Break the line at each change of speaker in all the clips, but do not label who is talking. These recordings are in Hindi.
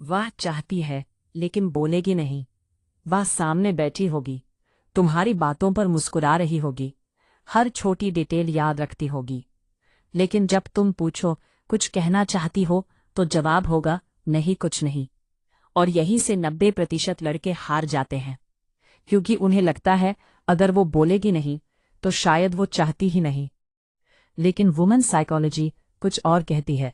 वह चाहती है लेकिन बोलेगी नहीं। वह सामने बैठी होगी, तुम्हारी बातों पर मुस्कुरा रही होगी, हर छोटी डिटेल याद रखती होगी, लेकिन जब तुम पूछो कुछ कहना चाहती हो तो जवाब होगा नहीं, कुछ नहीं। और यहीं से 90% लड़के हार जाते हैं, क्योंकि उन्हें लगता है अगर वो बोलेगी नहीं तो शायद वो चाहती ही नहीं। लेकिन वुमेन साइकोलॉजी कुछ और कहती है।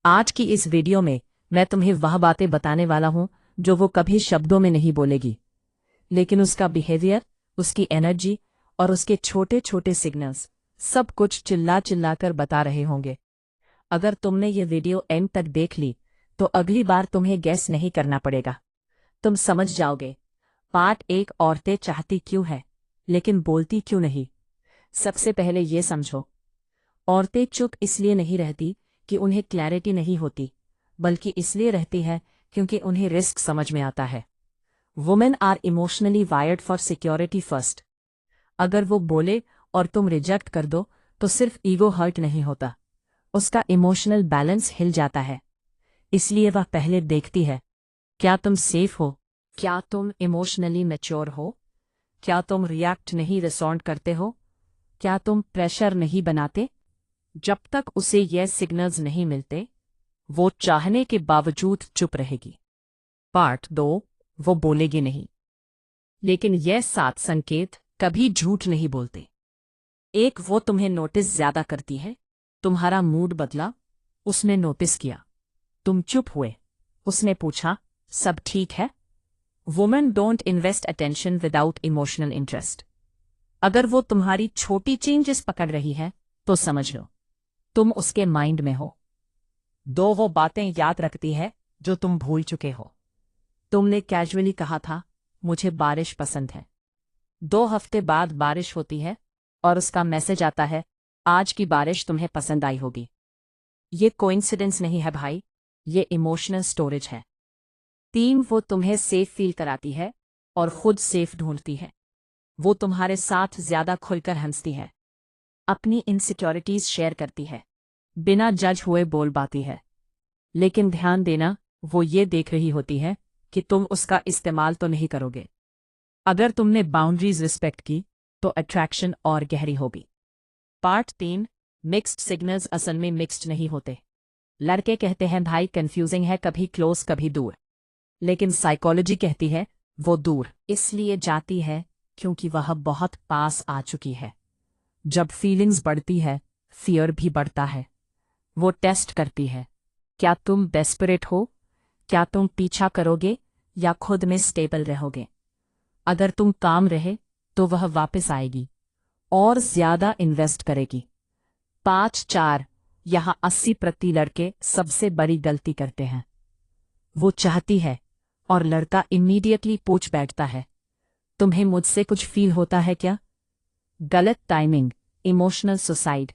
आज की इस वीडियो में मैं तुम्हें वह बातें बताने वाला हूं जो वो कभी शब्दों में नहीं बोलेगी, लेकिन उसका बिहेवियर, उसकी एनर्जी और उसके छोटे छोटे सिग्नल्स सब कुछ चिल्ला चिल्ला कर बता रहे होंगे। अगर तुमने ये वीडियो एंड तक देख ली तो अगली बार तुम्हें गैस नहीं करना पड़ेगा, तुम समझ जाओगे। पार्ट 1, औरतें चाहती क्यों है लेकिन बोलती क्यों नहीं। सबसे पहले ये समझो, औरतें चुप इसलिए नहीं रहती कि उन्हें क्लैरिटी नहीं होती, बल्कि इसलिए रहती है क्योंकि उन्हें रिस्क समझ में आता है। Women are emotionally wired for security first. अगर वो बोले और तुम रिजेक्ट कर दो तो सिर्फ ईगो हर्ट नहीं होता, उसका इमोशनल बैलेंस हिल जाता है। इसलिए वह पहले देखती है, क्या तुम सेफ हो, क्या तुम इमोशनली मैच्योर हो, क्या तुम रिएक्ट नहीं रिस्पॉन्ड करते हो, क्या तुम प्रेशर नहीं बनाते। जब तक उसे ये सिग्नल्स नहीं मिलते वो चाहने के बावजूद चुप रहेगी। पार्ट 2, वो बोलेगी नहीं, लेकिन ये 7 संकेत कभी झूठ नहीं बोलते। 1, वो तुम्हें नोटिस ज्यादा करती है। तुम्हारा मूड बदला, उसने नोटिस किया। तुम चुप हुए, उसने पूछा सब ठीक है। Women don't invest attention without emotional interest. अगर वो तुम्हारी छोटी चेंजेस पकड़ रही है तो समझ लो तुम उसके माइंड में हो। 2, वो बातें याद रखती है जो तुम भूल चुके हो। तुमने कैजुअली कहा था मुझे बारिश पसंद है। 2 हफ्ते बाद बारिश होती है और उसका मैसेज आता है आज की बारिश तुम्हें पसंद आई होगी। ये कोइंसिडेंस नहीं है भाई, ये इमोशनल स्टोरेज है। 3, वो तुम्हें सेफ फील कराती है और खुद सेफ ढूंढती है। वो तुम्हारे साथ ज्यादा खुलकर हंसती है, अपनी इनसिक्योरिटीज शेयर करती है, बिना जज हुए बोल पाती है। लेकिन ध्यान देना, वो ये देख रही होती है कि तुम उसका इस्तेमाल तो नहीं करोगे। अगर तुमने बाउंड्रीज रिस्पेक्ट की तो अट्रैक्शन और गहरी होगी। पार्ट 3, मिक्स्ड सिग्नल्स असल में मिक्स्ड नहीं होते। लड़के कहते हैं भाई कंफ्यूजिंग है, कभी क्लोज कभी दूर, लेकिन साइकोलॉजी कहती है वो दूर इसलिए जाती है क्योंकि वह बहुत पास आ चुकी है। जब फीलिंग्स बढ़ती है फियर भी बढ़ता है। वो टेस्ट करती है, क्या तुम डेस्परेट हो, क्या तुम पीछा करोगे या खुद में स्टेबल रहोगे। अगर तुम काम रहे तो वह वापस आएगी और ज्यादा इन्वेस्ट करेगी। 5, 4, यहाँ 80% लड़के सबसे बड़ी गलती करते हैं। वो चाहती है और लड़का इमीडिएटली पूछ बैठता है तुम्हें मुझसे कुछ फील होता है क्या। गलत timing, emotional suicide.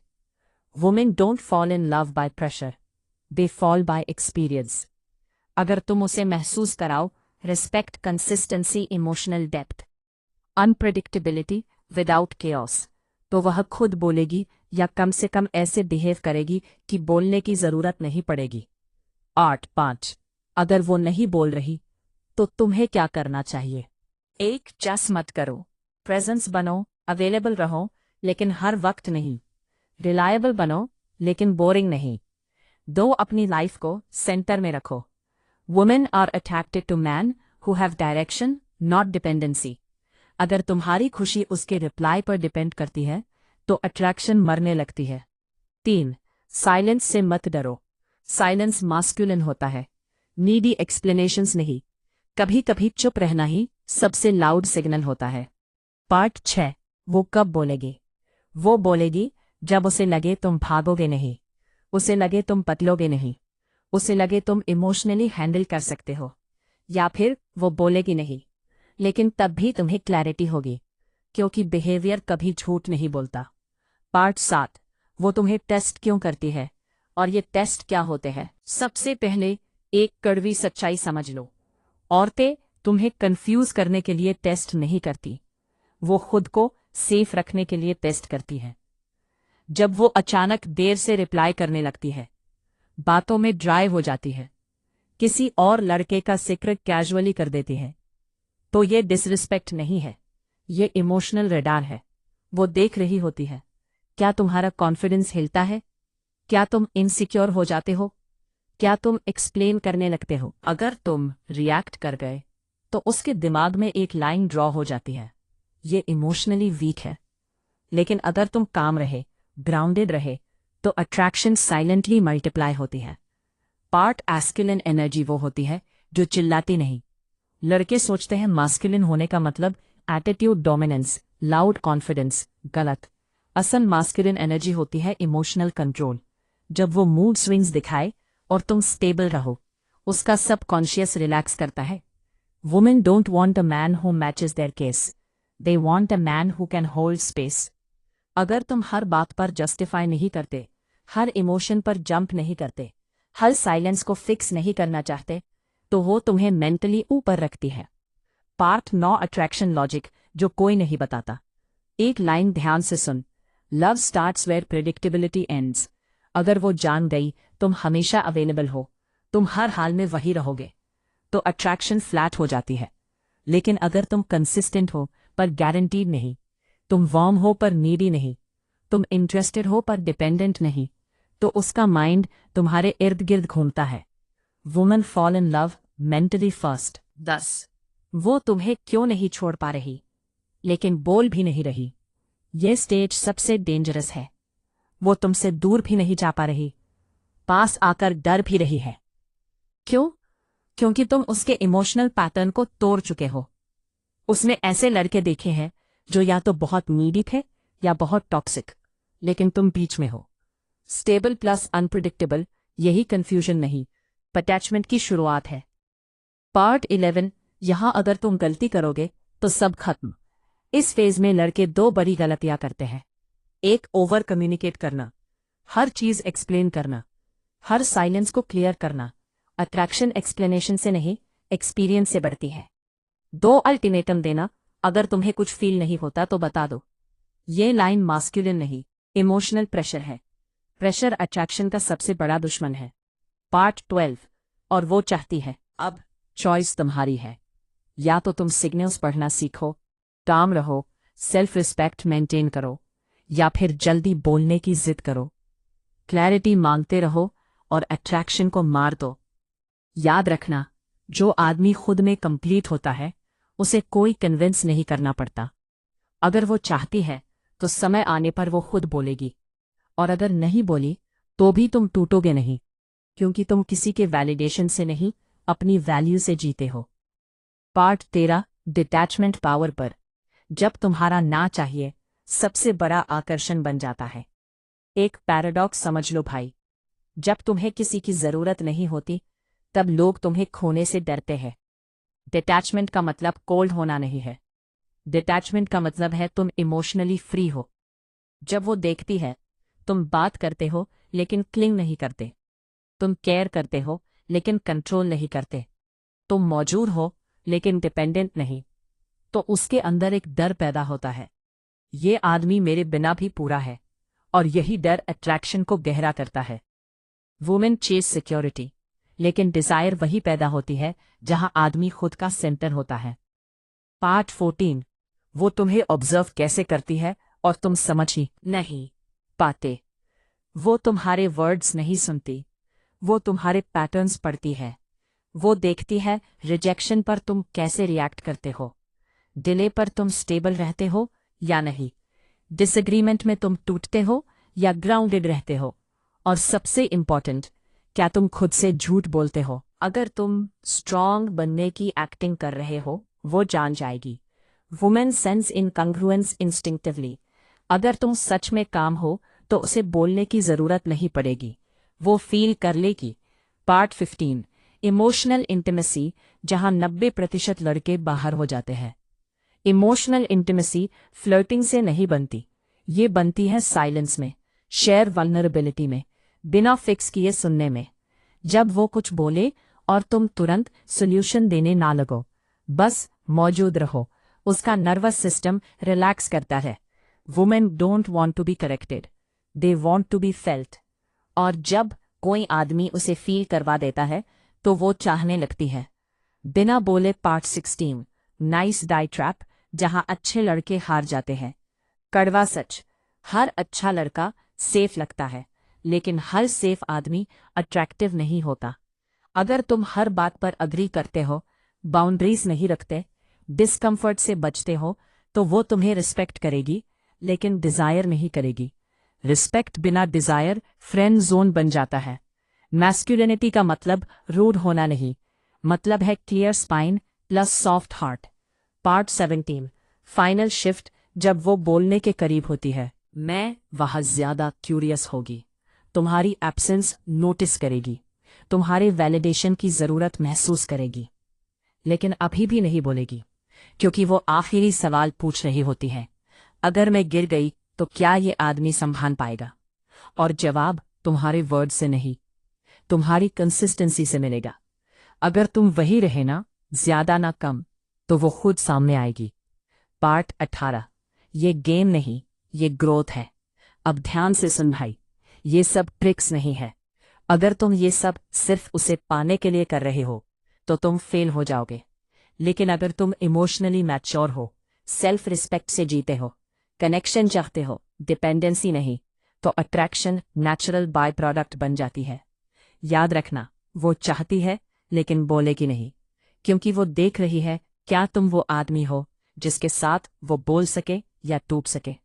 Women don't fall in love by pressure, they fall bye experience. अगर तुम उसे महसूस कराओ respect, consistency, emotional depth, unpredictability without chaos, तो वह खुद बोलेगी या कम से कम ऐसे बिहेव करेगी कि बोलने की जरूरत नहीं पड़ेगी। 8, 5, अगर वो नहीं बोल रही तो तुम्हें क्या करना चाहिए। 1, चस मत करो, प्रेजेंस बनो, अवेलेबल रहो लेकिन हर वक्त नहीं, रिलायबल बनो लेकिन बोरिंग नहीं। 2, अपनी लाइफ को सेंटर में रखो। Women are attracted to man who have direction not dependency. अगर तुम्हारी खुशी उसके रिप्लाई पर डिपेंड करती है तो अट्रैक्शन मरने लगती है। 3, साइलेंस से मत डरो, साइलेंस मास्कुलिन होता है, नीडी एक्सप्लेनेशंस नहीं। कभी कभी चुप रहना ही सबसे लाउड सिग्नल होता है। पार्ट 6, वो कब बोलेगी। वो बोलेगी जब उसे लगे तुम भागोगे नहीं, उसे लगे तुम बदलोगे नहीं, उसे लगे तुम इमोशनली हैंडल कर सकते हो। या फिर वो बोलेगी नहीं लेकिन तब भी तुम्हें क्लैरिटी होगी, क्योंकि बिहेवियर कभी झूठ नहीं बोलता। पार्ट 7, वो तुम्हें टेस्ट क्यों करती है और ये टेस्ट क्या होते हैं। सबसे पहले एक कड़वी सच्चाई समझ लो, औरतें तुम्हें कंफ्यूज करने के लिए टेस्ट नहीं करती, वो खुद को सेफ रखने के लिए टेस्ट करती है। जब वो अचानक देर से रिप्लाई करने लगती है, बातों में ड्राई हो जाती है किसी और लड़के का जिक्र कैजुअली कर देती है, तो ये डिसरिस्पेक्ट नहीं है, ये इमोशनल रडार है। वो देख रही होती है, क्या तुम्हारा कॉन्फिडेंस हिलता है, क्या तुम इनसिक्योर हो जाते हो, क्या तुम एक्सप्लेन करने लगते हो। अगर तुम रिएक्ट कर गए तो उसके दिमाग में एक लाइन ड्रॉ हो जाती है, ये इमोशनली वीक है। लेकिन अगर तुम काम रहे, ग्राउंडेड रहे, तो अट्रैक्शन साइलेंटली मल्टीप्लाई होती है। पार्ट एस्कुलिन एनर्जी वो होती है जो चिल्लाती नहीं। लड़के सोचते हैं मास्कुलिन होने का मतलब एटीट्यूड, डोमिनेंस, लाउड कॉन्फिडेंस। गलत। असल मास्कुलिन एनर्जी होती है इमोशनल कंट्रोल। जब वो मूड स्विंग्स दिखाए और तुम स्टेबल रहो, उसका सबकॉन्शियस रिलैक्स करता है। Women don't want a man who matches there case, they want a man who can hold space. अगर तुम हर बात पर जस्टिफाई नहीं करते, हर इमोशन पर जंप नहीं करते, हर साइलेंस को फिक्स नहीं करना चाहते, तो वो तुम्हें मेंटली ऊपर रखती है। पार्ट 9 अट्रैक्शन लॉजिक जो कोई नहीं बताता। एक लाइन ध्यान से सुन, love starts where predictability ends. अगर वो जान गई तुम हमेशा अवेलेबल हो, तुम हर हाल में वही रहोगे, तो अट्रैक्शन फ्लैट हो जाती है। लेकिन अगर तुम कंसिस्टेंट हो पर गारंटीड नहीं, तुम वार्म हो पर नीडी नहीं, तुम इंटरेस्टेड हो पर डिपेंडेंट नहीं, तो उसका माइंड तुम्हारे इर्द गिर्द घूमता है। Women fall in love mentally first. 10 वो तुम्हें क्यों नहीं छोड़ पा रही, लेकिन बोल भी नहीं रही। ये स्टेज सबसे डेंजरस है। वो तुमसे दूर भी नहीं जा पा रही, पास आकर डर भी रही है। क्यों? क्योंकि तुम उसके इमोशनल पैटर्न को तोड़ चुके हो। उसने ऐसे लड़के देखे हैं जो या तो बहुत नीडी थे या बहुत टॉक्सिक, लेकिन तुम बीच में हो। स्टेबल प्लस अनप्रिडिक्टेबल, यही कंफ्यूजन नहीं, अटैचमेंट की शुरुआत है। पार्ट 11 यहां अगर तुम गलती करोगे तो सब खत्म। इस फेज में लड़के दो बड़ी गलतियां करते हैं। एक, ओवर कम्युनिकेट करना, हर चीज एक्सप्लेन करना, हर साइलेंस को क्लियर करना। अट्रैक्शन एक्सप्लेनेशन से नहीं, एक्सपीरियंस से बढ़ती है। 2, अल्टीमेटम देना, अगर तुम्हें कुछ फील नहीं होता तो बता दो। ये लाइन मास्कुलिन नहीं, इमोशनल प्रेशर है। प्रेशर अट्रैक्शन का सबसे बड़ा दुश्मन है। पार्ट 12 और वो चाहती है। अब चॉइस तुम्हारी है, या तो तुम सिग्नल्स पढ़ना सीखो, काम रहो, सेल्फ रिस्पेक्ट मेंटेन करो, या फिर जल्दी बोलने की जिद करो। क्लैरिटी मांगते रहो और अट्रैक्शन को मार दो। याद रखना, जो आदमी खुद में कंप्लीट होता है उसे कोई कन्विंस नहीं करना पड़ता। अगर वो चाहती है तो समय आने पर वो खुद बोलेगी, और अगर नहीं बोली तो भी तुम टूटोगे नहीं, क्योंकि तुम किसी के वैलिडेशन से नहीं, अपनी वैल्यू से जीते हो। पार्ट 13 डिटैचमेंट पावर पर। जब तुम्हारा ना चाहिए सबसे बड़ा आकर्षण बन जाता है। एक पैराडॉक्स समझ लो भाई, जब तुम्हें किसी की जरूरत नहीं होती तब लोग तुम्हें खोने से डरते हैं। डिटैचमेंट का मतलब कोल्ड होना नहीं है। डिटैचमेंट का मतलब है तुम इमोशनली फ्री हो। जब वो देखती है तुम बात करते हो लेकिन क्लिंग नहीं करते, तुम केयर करते हो लेकिन कंट्रोल नहीं करते, तुम मौजूद हो लेकिन डिपेंडेंट नहीं, तो उसके अंदर एक डर पैदा होता है, ये आदमी मेरे बिना भी पूरा है, और यही डर अट्रैक्शन को गहरा करता है। वुमेन चेज सिक्योरिटी, लेकिन डिजायर वही पैदा होती है जहां आदमी खुद का सेंटर होता है। पार्ट 14 वो तुम्हें ऑब्जर्व कैसे करती है और तुम समझ ही नहीं पाते। वो तुम्हारे वर्ड्स नहीं सुनती, वो तुम्हारे पैटर्न्स पढ़ती है। वो देखती है रिजेक्शन पर तुम कैसे रिएक्ट करते हो, डिले पर तुम स्टेबल रहते हो या नहीं, डिसएग्रीमेंट में तुम टूटते हो या ग्राउंडेड रहते हो, और सबसे इंपॉर्टेंट, क्या तुम खुद से झूठ बोलते हो। अगर तुम स्ट्रांग बनने की एक्टिंग कर रहे हो वो जान जाएगी। Women sense incongruence instinctively. अगर तुम सच में काम हो तो उसे बोलने की जरूरत नहीं पड़ेगी, वो फील कर लेगी। पार्ट 15 इमोशनल इंटीमेसी, जहां 90% लड़के बाहर हो जाते हैं। इमोशनल इंटीमेसी फ्लर्टिंग से नहीं बनती, ये बनती है साइलेंस में, शेयर वल्नरेबिलिटी में, बिना फिक्स किए सुनने में। जब वो कुछ बोले और तुम तुरंत सॉल्यूशन देने ना लगो, बस मौजूद रहो, उसका नर्वस सिस्टम रिलैक्स करता है। Women don't want to be corrected, they want to be felt. और जब कोई आदमी उसे फील करवा देता है तो वो चाहने लगती है। बिना बोले पार्ट 16 नाइस डाई ट्रैप, जहां अच्छे लड़के हार जाते हैं। कड़वा सच, हर अच्छा लड़का सेफ लगता है, लेकिन हर सेफ आदमी अट्रैक्टिव नहीं होता। अगर तुम हर बात पर अग्री करते हो, बाउंड्रीज नहीं रखते, डिस्कम्फर्ट से बचते हो, तो वो तुम्हें रिस्पेक्ट करेगी, लेकिन डिजायर नहीं करेगी। रिस्पेक्ट बिना डिजायर फ्रेंड जोन बन जाता है। मैस्कुलिनिटी का मतलब रूड होना नहीं, मतलब है clear spine plus soft heart. Part 17 final shift, जब वो बोलने के करीब होती है, मैं वहां ज्यादा क्यूरियस होगी, तुम्हारी एब्सेंस नोटिस करेगी, तुम्हारे वैलिडेशन की जरूरत महसूस करेगी, लेकिन अभी भी नहीं बोलेगी, क्योंकि वो आखिरी सवाल पूछ रही होती है, अगर मैं गिर गई तो क्या ये आदमी संभाल पाएगा? और जवाब तुम्हारे वर्ड से नहीं, तुम्हारी कंसिस्टेंसी से मिलेगा। अगर तुम वही रहे ना, ज्यादा ना कम, तो वो खुद सामने आएगी। पार्ट 18 ये गेम नहीं, ये ग्रोथ है। अब ध्यान से सुन भाई, ये सब ट्रिक्स नहीं है। अगर तुम ये सब सिर्फ उसे पाने के लिए कर रहे हो, तो तुम फेल हो जाओगे। लेकिन अगर तुम इमोशनली मैच्योर हो, सेल्फ रिस्पेक्ट से जीते हो, कनेक्शन चाहते हो, डिपेंडेंसी नहीं, तो अट्रैक्शन नेचुरल बाय प्रोडक्ट बन जाती है। याद रखना, वो चाहती है लेकिन बोलेगी नहीं, क्योंकि वो देख रही है क्या तुम वो आदमी हो जिसके साथ वो बोल सके या टूट सके।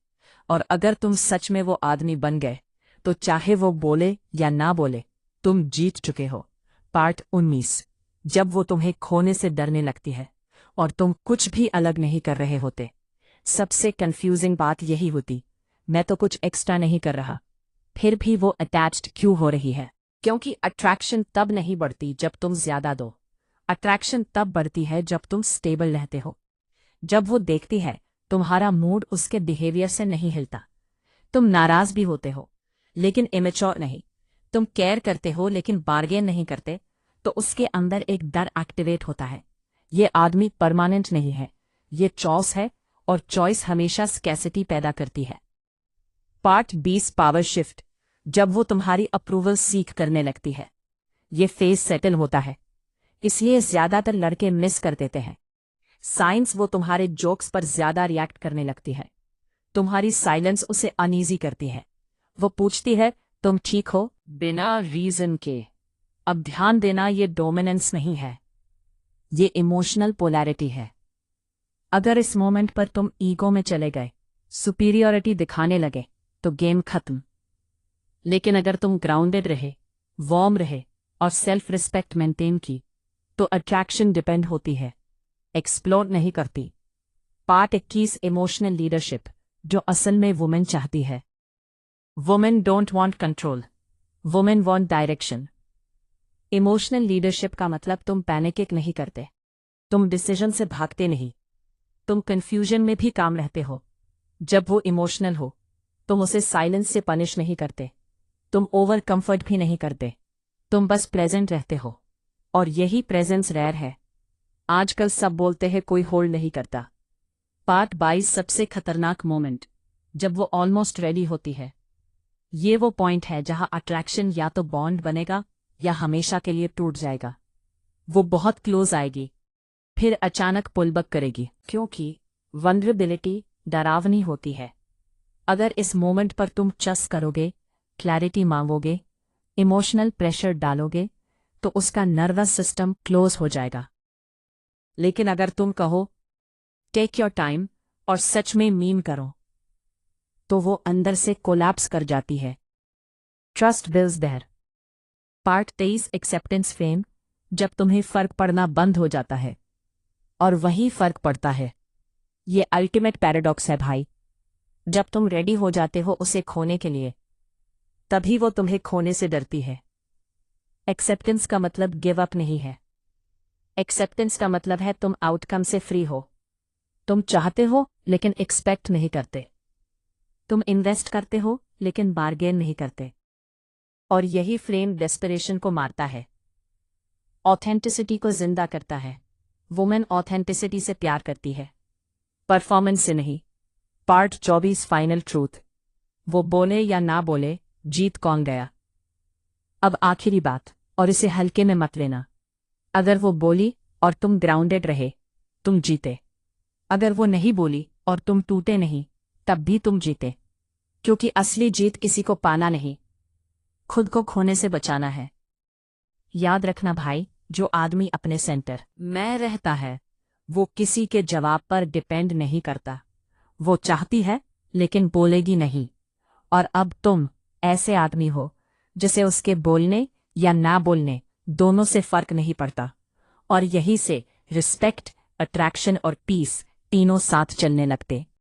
और अगर तुम सच में वो आदमी बन गए, तो चाहे वो बोले या ना बोले, तुम जीत चुके हो। पार्ट 19 जब वो तुम्हें खोने से डरने लगती है और तुम कुछ भी अलग नहीं कर रहे होते। सबसे कंफ्यूजिंग बात यही होती, मैं तो कुछ एक्स्ट्रा नहीं कर रहा, फिर भी वो अटैच्ड क्यों हो रही है? क्योंकि अट्रैक्शन तब नहीं बढ़ती जब तुम ज्यादा दो। अट्रैक्शन तब बढ़ती है जब तुम स्टेबल रहते हो। जब वो देखती है तुम्हारा मूड उसके बिहेवियर से नहीं हिलता। तुम नाराज भी होते हो, लेकिन इमेच्योर नहीं। तुम केयर करते हो लेकिन बार्गेन नहीं करते, तो उसके अंदर एक डर एक्टिवेट होता है। ये आदमी परमानेंट नहीं है, ये चॉइस है, और चॉइस हमेशा स्कैसिटी पैदा करती है। पार्ट 20 पावर शिफ्ट, जब वो तुम्हारी अप्रूवल सीख करने लगती है। ये फेज सेटल होता है, इसलिए ज्यादातर लड़के मिस कर देते हैं। साइंस वो तुम्हारे जोक्स पर ज्यादा रिएक्ट करने लगती है। तुम्हारी साइलेंस उसे अनईजी करती है। वो पूछती है तुम ठीक हो, बिना रीजन के। अब ध्यान देना, ये डोमिनेंस नहीं है, ये इमोशनल पोलैरिटी है। अगर इस मोमेंट पर तुम ईगो में चले गए, सुपीरियरिटी दिखाने लगे, तो गेम खत्म। लेकिन अगर तुम ग्राउंडेड रहे, वार्म रहे और सेल्फ रिस्पेक्ट मेंटेन की, तो अट्रैक्शन डिपेंड होती है, एक्सप्लोर नहीं करती। पार्ट 21 इमोशनल लीडरशिप, जो असल में वुमेन चाहती है। Women don't want control, women want direction. Emotional leadership का मतलब तुम पैनिक नहीं करते, तुम डिसीजन से भागते नहीं, तुम कंफ्यूजन में भी काम रहते हो। जब वो इमोशनल हो, तुम उसे साइलेंस से पनिश नहीं करते, तुम ओवर कंफर्ट भी नहीं करते, तुम बस प्रेजेंट रहते हो। और यही प्रेजेंस रेयर है। आजकल सब बोलते हैं कोई होल्ड नहीं करता। पार्ट 22 सबसे खतरनाक मोमेंट, जब वो ऑलमोस्ट रेडी होती है। ये वो पॉइंट है जहां अट्रैक्शन या तो बॉन्ड बनेगा या हमेशा के लिए टूट जाएगा। वो बहुत क्लोज आएगी, फिर अचानक पुलबैक करेगी, क्योंकि वल्नरेबिलिटी डरावनी होती है। अगर इस मोमेंट पर तुम चस करोगे, क्लैरिटी मांगोगे, इमोशनल प्रेशर डालोगे, तो उसका नर्वस सिस्टम क्लोज हो जाएगा। लेकिन अगर तुम कहो टेक योर टाइम और सच में मीन करो, तो वो अंदर से कोलैप्स कर जाती है। Trust builds there. Part 23 acceptance fame, जब तुम्हें फर्क पड़ना बंद हो जाता है और वही फर्क पड़ता है। ये अल्टीमेट पैराडॉक्स है भाई। जब तुम रेडी हो जाते हो उसे खोने के लिए, तभी वो तुम्हें खोने से डरती है। एक्सेप्टेंस का मतलब गिव अप नहीं है। एक्सेप्टेंस का मतलब है तुम आउटकम से फ्री हो। तुम चाहते हो लेकिन एक्सपेक्ट नहीं करते। तुम इन्वेस्ट करते हो लेकिन बार्गेन नहीं करते। और यही फ्लेम डेस्परेशन को मारता है, ऑथेंटिसिटी को जिंदा करता है। वुमेन ऑथेंटिसिटी से प्यार करती है, परफॉर्मेंस से नहीं। पार्ट 24 फाइनल ट्रूथ, वो बोले या ना बोले, जीत कौन गया? अब आखिरी बात, और इसे हल्के में मत लेना, अगर वो बोली और तुम ग्राउंडेड रहे, तुम जीते। अगर वो नहीं बोली और तुम टूटे नहीं, तब भी तुम जीते। क्योंकि असली जीत किसी को पाना नहीं, खुद को खोने से बचाना है। याद रखना भाई, जो आदमी अपने सेंटर में रहता है, वो किसी के जवाब पर डिपेंड नहीं करता। वो चाहती है लेकिन बोलेगी नहीं। और अब तुम ऐसे आदमी हो जिसे उसके बोलने या ना बोलने दोनों से फर्क नहीं पड़ता। और यही से रिस्पेक्ट, अट्रैक्शन और पीस तीनों साथ चलने लगते।